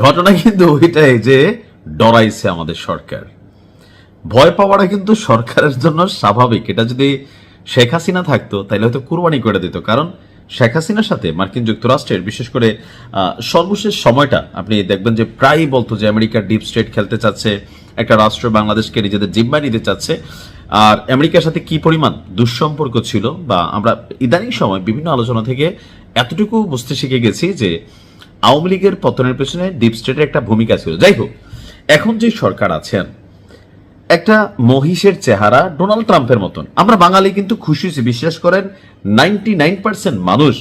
ঘটনা কিন্তু ওইটাই যে ডরাইছে আমাদের সরকার। ভয় পাওয়াটা কিন্তু সরকারের জন্য স্বাভাবিক। এটা যদি শেখ হাসিনা থাকতো তাহলে হয়তো কুরবানি করে দিত। কারণ শেখ হাসিনার সাথে মার্কিন যুক্তরাষ্ট্রের বিশেষ করে সর্বশেষ সময়টা আপনি দেখবেন যে প্রায়ই বলতো যে আমেরিকার ডিপ স্টেট খেলতে চাচ্ছে, একটা রাষ্ট্র বাংলাদেশকে নিজেদের জিম্মায় নিতে চাচ্ছে। আর আমেরিকার সাথে কি পরিমাণ দুঃসম্পর্ক ছিল, বা আমরা ইদানিং সময় বিভিন্ন আলোচনা থেকে এতটুকু বুঝতে শিখে গেছি যে আওয়ামী লীগের পতনের পেছনে ডিপ স্টেটের একটা ভূমিকা ছিল। যাই হোক, এখন যে সরকার আছেন একটা মহিষের চেহারা ডোনাল্ড ট্রাম্পের মতন। আমরা বাঙালি কিন্তু খুশি হয়েছি, বিশ্বাস করেন 99% মানুষ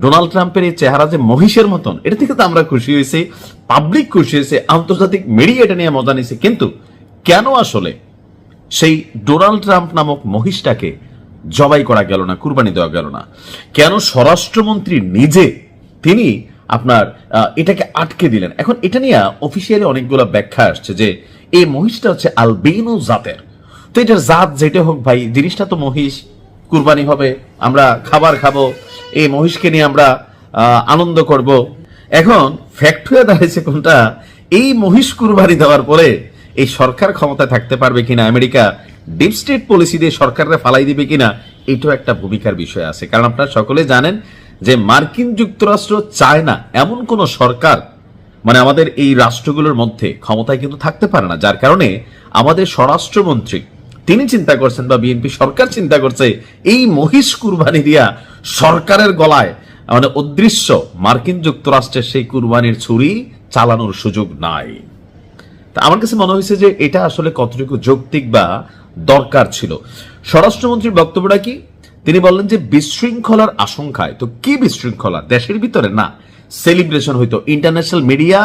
ডোনাল্ড ট্রাম্পের এই চেহারা যে মহিষের মতন, এটা থেকে তো আমরা খুশি হয়েছি, পাবলিক খুশি হয়েছে, আন্তর্জাতিক মিডিয়া এটা নিয়ে মজা নিয়েছে। কিন্তু কেন আসলে সেই ডোনাল্ড ট্রাম্প নামক মহিষটাকে জবাই করা গেল না, কুরবানি দেওয়া গেল না? কেন স্বরাষ্ট্রমন্ত্রী নিজে তিনি আপনার এটাকে আটকে দিলেন? এখন এটা নিয়ে অফিসিয়ালি অনেকগুলো ব্যাখ্যা আসছে যে এই মহিষটা হচ্ছে আলবিনো জাতের। তো এটার জাত যেটা হোক ভাই, জিনিসটা তো মহিষ, কুরবানি হবে, আমরা খাবার খাবো, এই মহিষকে নিয়ে আমরা আনন্দ করব। এখন ফ্যাক্ট হয়ে দাঁড়িয়েছে কোনটা, এই মহিষ কুরবানি দেওয়ার পরে এই সরকার ক্ষমতায় থাকতে পারবে কিনা, আমেরিকা ডিপ স্টেট পলিসি দিয়ে সরকাররা ফালাই দিবে কিনা, এটাও একটা ভূমিকার বিষয় আছে। কারণ আপনারা সকলে জানেন যে মার্কিন যুক্তরাষ্ট্র চায় না এমন কোন সরকার মানে আমাদের এই রাষ্ট্রগুলোর মধ্যে ক্ষমতায় কিন্তু থাকতে পারে না। যার কারণে আমাদের স্বরাষ্ট্রমন্ত্রী তিনি চিন্তা করছেন, বা বিএনপি সরকার চিন্তা করছে, এই মহিষ কুরবানি দিয়া সরকারের গলায় মানে অদৃশ্য মার্কিন যুক্তরাষ্ট্রের সেই কুরবানির ছুরি চালানোর সুযোগ নাই। তা আমার কাছে মনে হয়েছে যে এটা আসলে কতটুকু যৌক্তিক বা দরকার ছিল। স্বরাষ্ট্রমন্ত্রীর বক্তব্যটা কি? তিনি বললেন যে বিশৃঙ্খলার আশঙ্কায়। তো কি বিশৃঙ্খলা? দেশের ভিতরে না, সেলিব্রেশন হইতো, ইন্টারন্যাশনাল মিডিয়া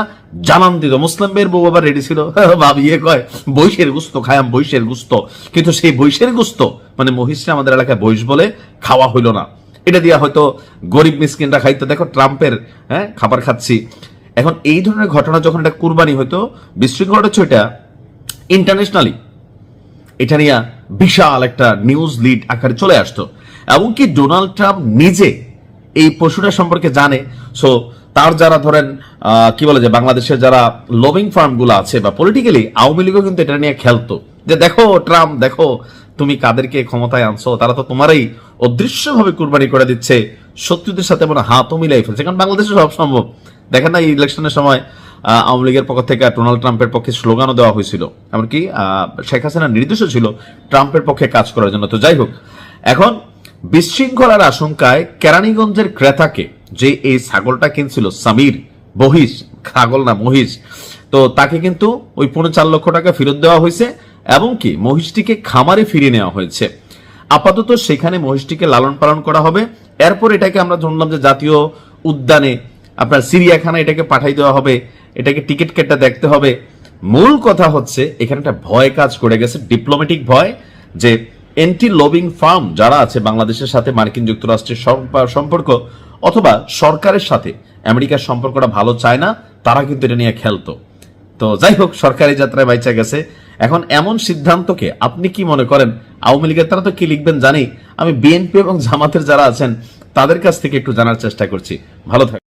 জানান দিত, মুসলিম মেয়ের বউ আবার রেডি ছিল, ভাবিয়ে কয় বৈশের গুস্ত খায়াম, বৈশের গুস্ত। কিন্তু সেই বৈশের গুস্ত মানে মহিষটা আমাদের এলাকায় বৈশ বলে খাওয়া হইল না, এটা দিয়া হয়তো গরিব মিসকিনরা খাইতো, দেখো ট্রাম্পের খাবার খাচ্ছি। এখন এই ধরনের ঘটনা যখন এটা কুরবানি হইতো, বিশৃঙ্খলাটা হচ্ছে এটা ইন্টারন্যাশনালি, এটা নিয়ে বিশাল একটা নিউজ লিড আকারে চলে আসতো। এমনকি ডোনাল্ড ট্রাম্প নিজে এই পশুটা সম্পর্কে জানে। সো তার যারা ধরেন কি বলে যে বাংলাদেশের যারা লবিং ফার্ম গুলো আছে বা পলিটিক্যালি আওয়ামী লীগও কিন্তু এটা নিয়ে খেলতো, যে দেখো ট্রাম্প, দেখো তুমি কাদেরকে ক্ষমতায় আনছো, তারা তো তোমারই অদৃশ্যভাবে কুরবানি করে দিচ্ছে, শত্রুদের সাথে মনে হাতও মিলাই ফেলছে। কারণ বাংলাদেশে সব সম্ভব। দেখেন না এই ইলেকশনের সময় আওয়ামী লীগের পক্ষ থেকে ডোনাল্ড ট্রাম্পের পক্ষে স্লোগানও দেওয়া হয়েছিল, এমনকি শেখ হাসিনার নির্দেশও ছিল ট্রাম্পের পক্ষে কাজ করার জন্য। তো যাই হোক, এখন বিশৃঙ্খলার আশঙ্কায় কেরানীগঞ্জের ক্রেতাকে, যে এই ছাগলটা কিনছিল সামির, মহিষ, ছাগল না মহিষ, তো তাকে কিন্তু ওই 4.5 লক্ষ টাকা ফেরত দেওয়া হয়েছে এবং কি মহিষটিকে খামারে ফিরিয়ে নেওয়া হয়েছে। আপাতত সেখানে মহিষটিকে লালন পালন করা হবে। এরপর এটাকে আমরা জানলাম যে জাতীয় উদ্যানে, আপনার চিড়িয়াখানা এটাকে পাঠাই দেওয়া হবে, এটাকে টিকিট কেটে দেখতে হবে। মূল কথা হচ্ছে এখানে একটা ভয় কাজ করে গেছে, ডিপ্লোম্যাটিক ভয়, যে এন্টি লবিং ফার্ম যারা আছে বাংলাদেশের সাথে মার্কিন যুক্তরাষ্ট্রের সম্পর্ক অথবা সরকারের সাথে আমেরিকার সম্পর্কটা ভালো চায় না, তারা কিন্তু এটা নিয়ে খেলতো। তো যাই হোক, সরকারি যাত্রায় বাইচা গেছে। এখন এমন সিদ্ধান্তকে আপনি কি মনে করেন? আওয়ামী লীগের তারা তো কি লিখবেন জানি, আমি বিএনপি এবং জামাতের যারা আছেন তাদের কাছ থেকে একটু জানার চেষ্টা করছি। ভালো থাকবেন।